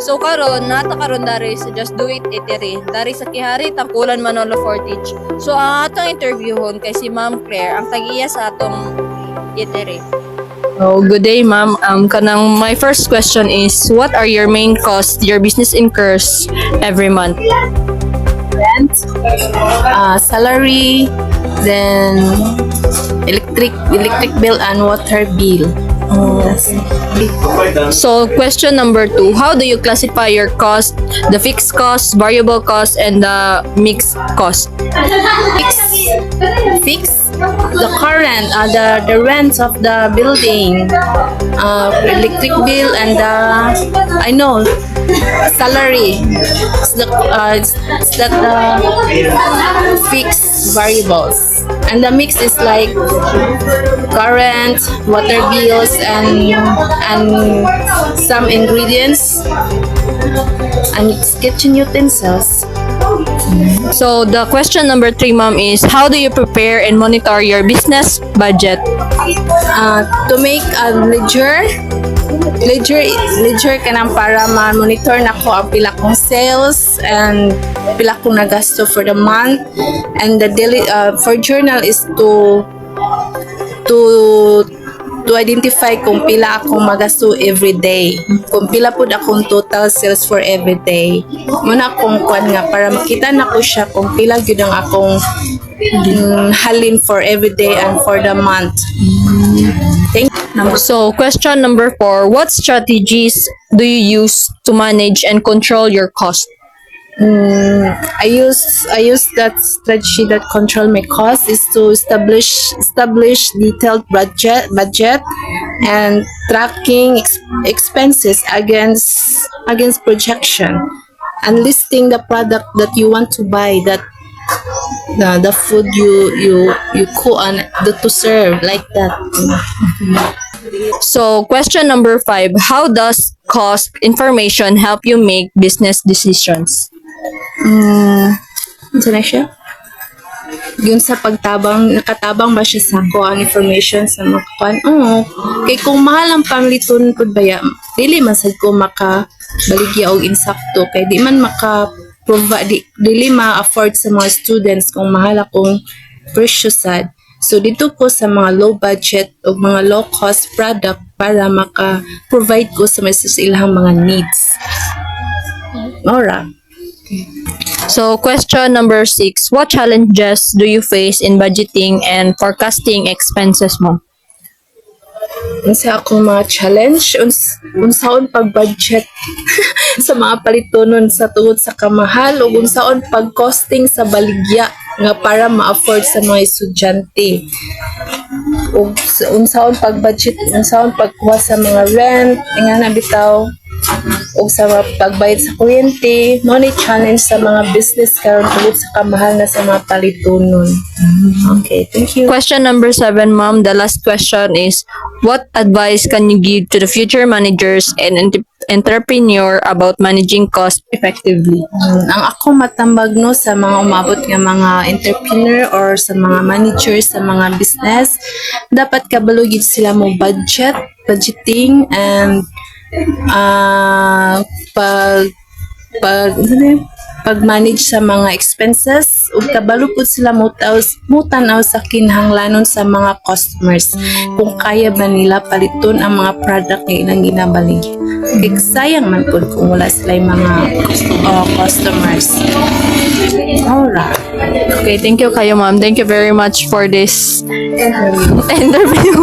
So karon nata karon dari sa Just Do It Eatery. Dari sa Kihari Tangkulan Manolo Fortich. So ang atong interviewon kay si Ma'am Claire ang tagiya sa atong eatery. Oh, good day, ma'am. Kanang my first question is, what are your main costs your business incurs every month? Rent, salary, then electric bill and water bill. Yes. So, question number 2, how do you classify your cost, the fixed cost, variable cost, and the mixed cost? Fix the current, the rent of the building, electric bill, and salary. It's that the fixed variables, and the mix is like current, water bills, and some ingredients and kitchen utensils. So, the question number 3, ma'am, is how do you prepare and monitor your business budget? To make a ledger kanang para ma-monitor na ko ang pila kong sales and pila kong nagasto for the month, and the daily for journal is to identify kung pila akong magasto every day, kung pila pud akong total sales for every day. Muna akong kuan nga para makita na ko siya kung pila gyud ang akong halin for every day and for the month. Thank you. So, question number 4, what strategies do you use to manage and control your cost? I use that strategy that control my cost is to establish detailed budget and tracking expenses against projection, and listing the product that you want to buy, that the food you cook and to serve like that. So, question number 5, how does cost information help you make business decisions? Ano na siya? Yun sa pagtabang, nakatabang ba siya sa ko ang information sa mga kuan? Kay kung mahal ang pamiliton pud baya, dili man sad ko makabaligya og insakto, kay di man maka-provide, dili ma-afford sa mga students kung mahal akong presyo sad. So dito ko sa mga low budget o mga low cost product para maka-provide ko sa ilang mga needs. Ora. So, question number 6, what challenges do you face in budgeting and forecasting expenses mo? Unsa akong mga challenge unsaon pag-budget sa mga palitonon sa tungod sa kamahal, o unsaon pag-costing sa baligya nga para ma-afford sa mga estudyante, o unsaon pag-budget, unsaon pagkuha sa mga rent nga na bitaw, o sa pagbayad sa kuryente. Mo ni challenge sa mga business karon tungod sa kamahal na sa mga palitonon. Okay, thank you. Question number 7, ma'am, the last question is, what advice can you give to the future managers and entrepreneur about managing cost effectively? Ang ako matambag no sa mga umabot nga mga entrepreneur or sa mga managers sa mga business, dapat kabalo gid sila mo budgeting and pag-manage sa mga expenses, ug kabalo pud sila mutanaw sa kinahanglanon sa mga customers kung kaya ba nila paliton ang mga product nga ilang ginabalig. Kaya sayang man pud kung wala sila mga customers. Alright. Okay, thank you kayo, ma'am. Thank you very much for this interview.